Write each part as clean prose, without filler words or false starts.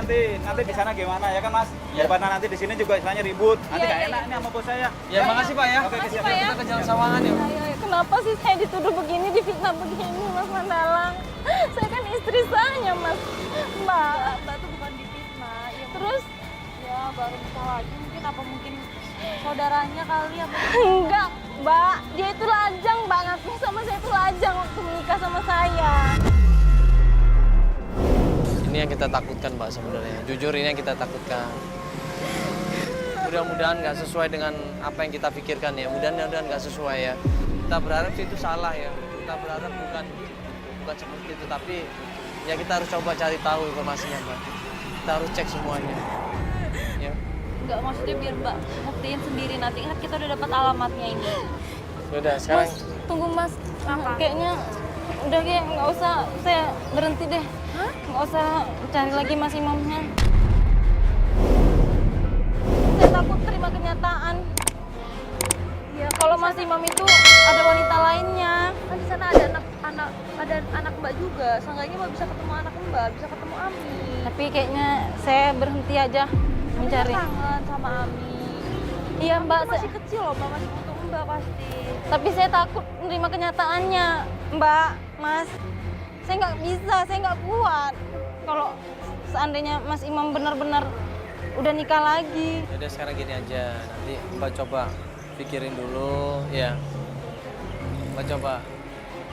nanti di sana gimana ya kan Mas? Daripada nanti di sini juga istilahnya ribut. Nanti nggak enak ini sama bos saya. Ya, makasih Pak ya. Oke, Makasih, siap. Pak, ya. Kita ke Jalan Sawangan yuk. Kenapa sih saya dituduh begini, difitnah begini, Mas Mandalang? Saya kan istri saya, Mas. Mbak tuh bukan difitnah. Ya, terus? Ya, baru nikah lagi. Mungkin saudaranya kali ya. Enggak, Mbak. Dia itu lajang, Mbak. Ngakuin sama saya itu lajang waktu menikah sama saya. Ini yang kita takutkan, Mbak, sebenarnya. Jujur, ini yang kita takutkan. Mudah-mudahan nggak sesuai dengan apa yang kita pikirkan ya. Mudah-mudahan nggak sesuai ya. Kita berharap sih itu salah ya. Kita berharap bukan seperti itu. Tapi ya kita harus coba cari tahu informasinya, Mbak. Kita harus cek semuanya. Ya. Enggak, maksudnya biar Mbak buktiin sendiri nanti. Kan kita udah dapat alamatnya ini. Udah, sekarang. Mas, tunggu Mas. Kayaknya udah kayak nggak usah, saya berhenti deh. Nggak usah cari lagi Mas Imamnya. Saya takut terima kenyataan. Ya, kalau Mas Imam itu ada wanita lainnya. Kan di sana ada anak Mbak juga. Seenggaknya Mbak bisa ketemu anak Mbak, bisa ketemu Ami. Tapi kayaknya saya berhenti aja mencari. Saya kangen sama Ami. Iya Mbak, masih kecil loh Mbak, masih butuh Mbak pasti. Tapi saya takut menerima kenyataannya, Mbak, Mas. Saya nggak bisa, saya nggak kuat. Kalau seandainya Mas Imam benar-benar udah nikah lagi. Udah sekarang gini aja. Nanti Mbak coba pikirin dulu ya. Mbak coba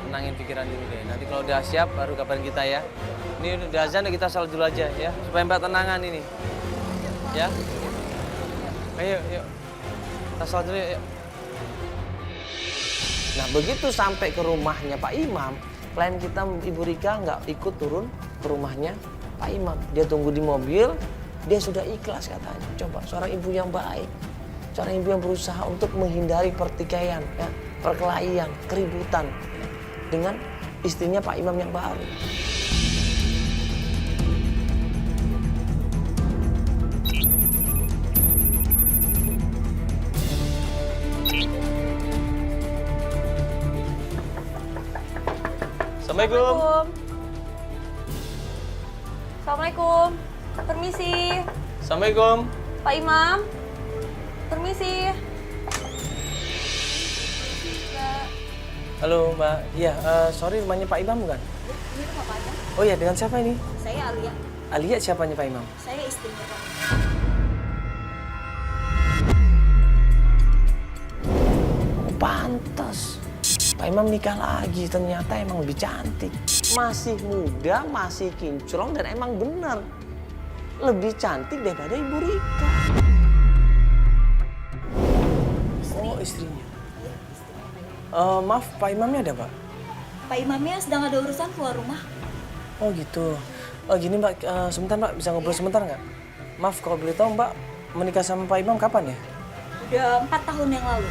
tenangin pikiran dulu deh. Nanti kalau udah siap baru kabarin kita ya. Ini udah azan, kita salat dulu aja ya. Supaya Mbak tenangan ini. Ya. Ayo, yuk. Kita salat dulu yuk. Nah, begitu sampai ke rumahnya Pak Imam, klien kita Ibu Rika nggak ikut turun ke rumahnya Pak Imam. Dia tunggu di mobil, dia sudah ikhlas katanya. Coba, seorang ibu yang baik. Seorang ibu yang berusaha untuk menghindari pertikaian, ya, perkelahian, keributan dengan istrinya Pak Imam yang baru. Assalamualaikum. Assalamualaikum. Permisi. Assalamualaikum. Pak Imam. Permisi. Halo Mbak. Iya, sorry rumahnya Pak Imam bukan? Ini rumah Pak Imam. Oh iya, dengan siapa ini? Saya Alia. Alia siapanya Pak Imam? Saya istrinya Pak. Oh, pantas. Pak Imam nikah lagi, ternyata emang lebih cantik. Masih muda, masih kinclong, dan emang bener. Lebih cantik daripada Ibu Rika. Oh, istrinya. Maaf, Pak Imamnya ada, Pak? Pak Imamnya sedang ada urusan keluar rumah. Oh gitu. Gini Mbak, sebentar Mbak, bisa ngobrol sebentar nggak? Maaf kalau boleh tahu Mbak, menikah sama Pak Imam kapan ya? Udah 4 tahun yang lalu.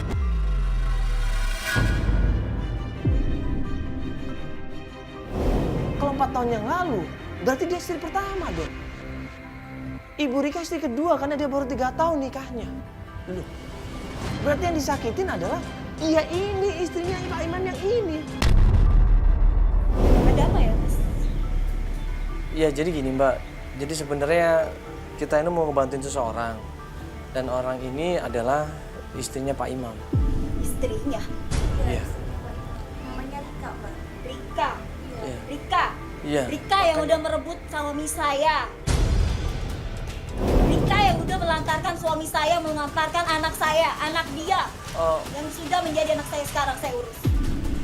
Kalau 4 tahun yang lalu, berarti dia istri pertama dong. Ibu Rika istri kedua karena dia baru 3 tahun nikahnya. Loh, berarti yang disakitin adalah iya ini istrinya Pak Imam yang ini. Ada apa ya, Mas? Ya jadi gini Mbak, jadi sebenarnya kita ini mau ngebantuin seseorang. Dan orang ini adalah istrinya Pak Imam. Istrinya? Iya. Namanya Rika, Mbak. Rika? Iya. Rika? Iya. Rika yang udah merebut suami saya. Rika yang udah melantarkan suami saya, melantarkan anak saya, anak dia. Yang sudah menjadi anak saya sekarang saya urus.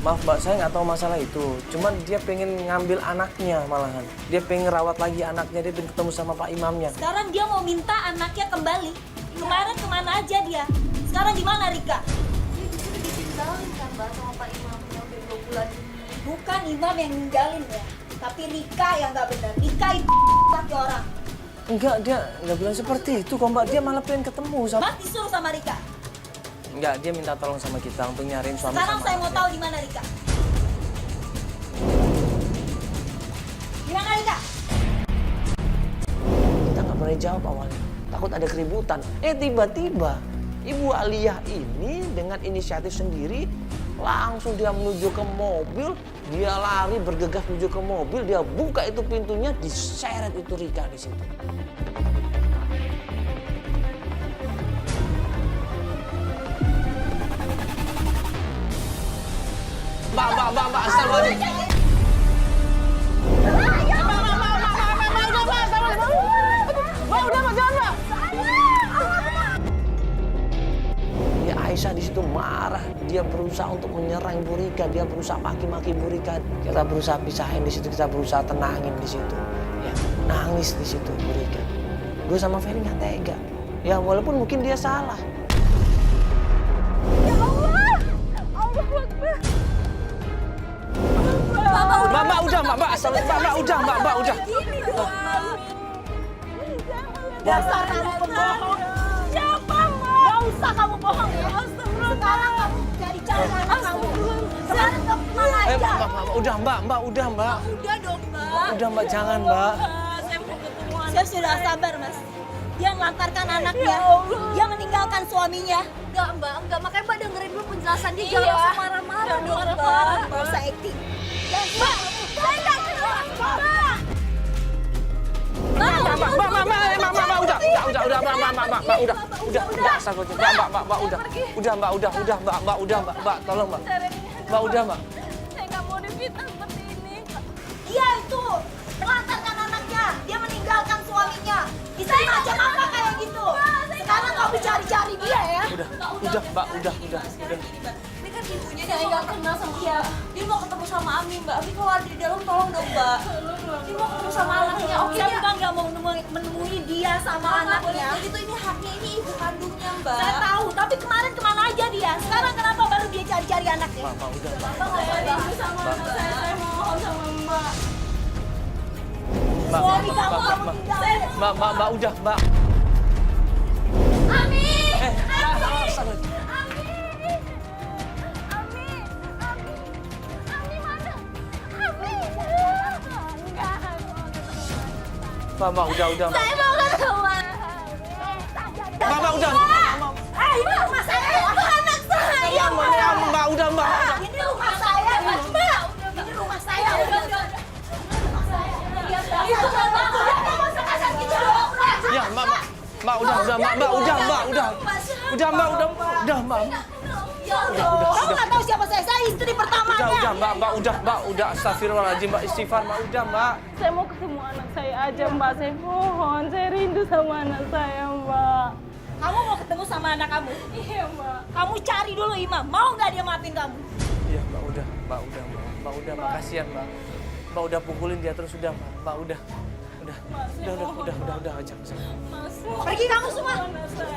Maaf Mbak, saya nggak tahu masalah itu. Cuman dia pengen ngambil anaknya malahan. Dia pengen rawat lagi anaknya, dia pengen ketemu sama Pak Imamnya. Sekarang dia mau minta anaknya kembali. Kemarin kemana aja dia? Sekarang di mana Rika? Dia justru ditinggalin kan Mbak sama Pak Imamnya udah 2 bulan ini. Bukan Imam yang ninggalin ya, tapi Rika yang nggak benar. Rika itu laki orang. Enggak, dia nggak bilang seperti itu kok Mbak. Dia malah pengen ketemu sama... Mas disuruh sama Rika. Enggak, dia minta tolong sama kita untuk nyariin suami Sekarang sama saya mau anaknya. tahu di mana Rika. Di mana Rika? Kita nggak pernah jawab awalnya. Takut ada keributan. Tiba-tiba Ibu Aliyah ini dengan inisiatif sendiri Langsung dia menuju ke mobil, dia lari bergegas menuju ke mobil, dia buka itu pintunya, diseret itu Rika di situ. Mbak, astagfirullahaladzim. Aisyah di situ marah, dia berusaha untuk menyerang Ibu Rika, dia berusaha maki-maki Ibu Rika. Kita berusaha pisahin di situ, kita berusaha tenangin di situ. Ya, nangis di situ Ibu Rika. Gue sama Ferry nggak tega. Ya walaupun mungkin dia salah. Ya Allah, Allah Akbar. Mbak, udah, Mbak, asal, Mbak, udah. Dasar kamu pembohong. Siapa, Mbak? Gak usah kamu bohong ya. Sekarang kamu cari-cari anak kamu. Sekarang kamu malah aja. Udah, Mbak. Udah dong, Mbak. Udah, Mbak, jangan, Mbak. Saya mau ketemu anak. Saya sudah sabar, Mas. Dia melantarkan anaknya. Ya Allah. Dia meninggalkan suaminya. Enggak, Mbak. Makanya Mbak dengerin dulu penjelasan dia. Jangan langsung marah-marah dong, Mbak. Gak usah acting. Mbak, saya nggak kenal, Mbak. Udah, astagfirullah. Mbak, udah, tolong, Mbak. Mbak, udah, Mbak. Saya nggak mau difitnah seperti ini. Dia itu melantarkan anaknya. Dia meninggalkan suaminya. Istri macam apa kayak gitu? Sekarang kamu cari-cari dia ya. Udah, Mbak, udah. Ini kan ibunya dia nggak kenal sama dia. Dia mau ketemu sama Ami, Mbak. Ami kalau ada di dalam tolong dong, Mbak. Dia mau ketemu sama anaknya. Oke, Saya dia bukan nggak mau menemui dia sama anaknya. Jadi itu ini haknya, ini ibu kandungnya, Mbak. Saya tahu, tapi kemarin kemana aja dia? Sekarang kenapa baru dia cari-cari anaknya? Mbak, udah, Mbak. Bapak nggak boleh rindu sama anak saya. Saya mohon sama Mbak. Suami kamu tinggal. Mbak, udah, Mbak. Ami! Astagfirullah. Ami mana? Ami! Enggak. Mbak, udah, Mbak. Saya mau ketemu. Mbak, udah. Ini rumah saya. Anak saya. Mbak, udah, Mbak. Ini rumah saya, Mbak. Ini rumah saya. Itu Ya, Mbak, udah, Mbak. Kamu nggak tahu siapa saya? Saya istri pertamanya. Mbak, udah, astagfirullahaladzim, Mbak, istighfar, Mbak, udah, Mbak. Saya mau ketemu anak saya aja, Mbak. Saya mohon, saya rindu sama anak saya, Mbak. Kamu mau ketemu sama anak kamu? Iya, Mbak. Kamu cari dulu Imam. Mau nggak dia maafin kamu? Iya, Mbak, udah, makasih ya, Mbak. Mbak udah pukulin dia terus, udah, Mbak, udah, ajak. Pergi kamu semua.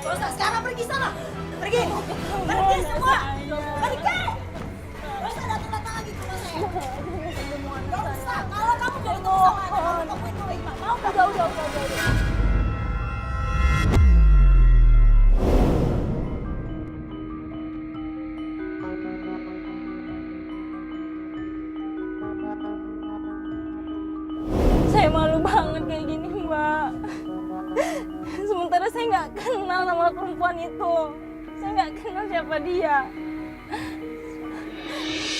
Gak usah sekarang pergi sana. Pergi semua. Pergi. Gak usah datang-datang lagi ke rumah saya. Gak usah. Kalau kamu mau ketemu sama anak kamu, temuin dulu Imam. Mau nggak? Udah. Saya malu banget kayak gini, Mbak. Sementara saya nggak kenal sama perempuan itu. Saya nggak kenal siapa dia.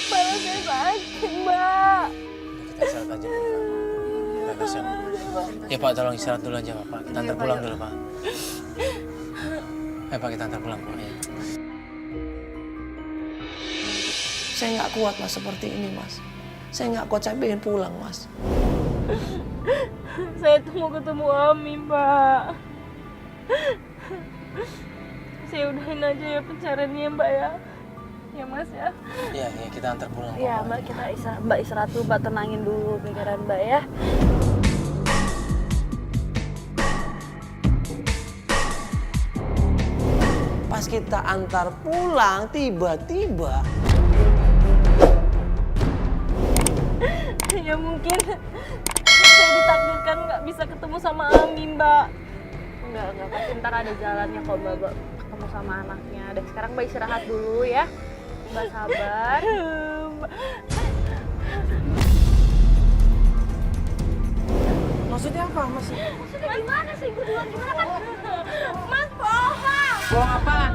Baru saya sakit, Mbak. Kita istirahat aja dulu, Pak. Kasihan. Ya, Pak, tolong istirahat dulu aja, Pak. Kita antar pulang dulu, Pak. Pak, kita antar pulang, Pak. Ya. Saya nggak kuat, Mas, seperti ini, Mas. Saya nggak kuat, saya pengen pulang, Mas. Saya tuh mau ketemu Ami, Mbak. Saya udahin aja ya pencariannya, Mbak ya. Ya, Mas ya. Iya, kita antar pulang. Iya, Mbak, kita istirahat dulu, Mbak, tenangin dulu pikiran Mbak ya. Pas kita antar pulang, tiba-tiba Ya mungkin saya ditakdirkan nggak bisa ketemu sama Ami, Mbak. Enggak, pasti ntar ada jalannya kok, Mbak, ketemu sama anaknya. Dan sekarang Mbak istirahat dulu ya. Mbak sabar. maksudnya apa, Mas? Maksudnya gimana sih? Gue duluan gimana kan? Mas bohong. Bohong apaan?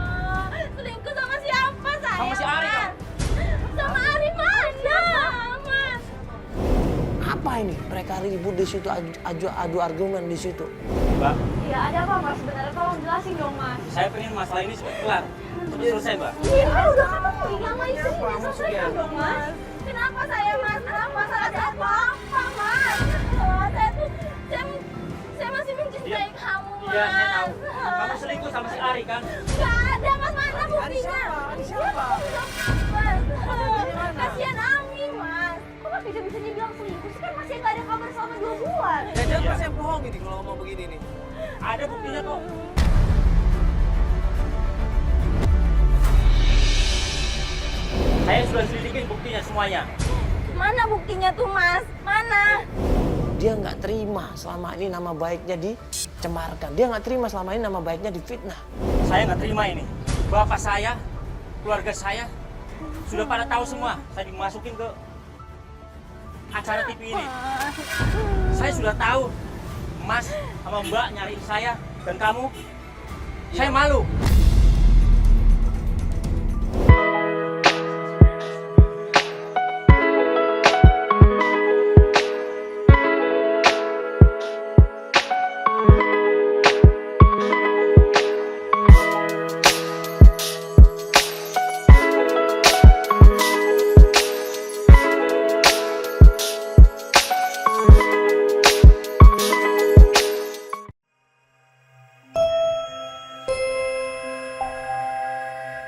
Selingkuh sama siapa, sayang? Sama si Ari, dong. mereka ribut di situ, adu argumen di situ. Mbak, Ya ada apa mas? Sebenarnya tolong jelasin dong mas. saya pengen masalah ini cepat kelar. Terus selesai, Mbak. Iya udah ketemu sama istrinya, selesaikan dong mas. Kenapa saya mas? Kenapa salah saya apa mas? Saya tuh, saya masih mencintai kamu mas. Iya, saya tahu. Kamu selingkuh sama si Ari kan? Gak ada mas, mana buktinya? Ari siapa? Kasihan Ami mas. Kok mas bisa-bisanya bilang selingkuh sih? Kan masih gak ada kabar selama 2 bulan. Jangan pas yang bohong ini kalau ngomong begini nih. Ada buktinya kok. Saya sudah selidikin buktinya semuanya. Mana buktinya tuh mas? Mana? Dia nggak terima selama ini nama baiknya dicemarkan. Dia nggak terima selama ini nama baiknya difitnah. Saya nggak terima ini. Bapak saya, keluarga saya, sudah pada tahu semua. Saya dimasukin ke acara TV ini. Saya sudah tahu Mas sama Mbak nyariin saya dan kamu. Saya malu.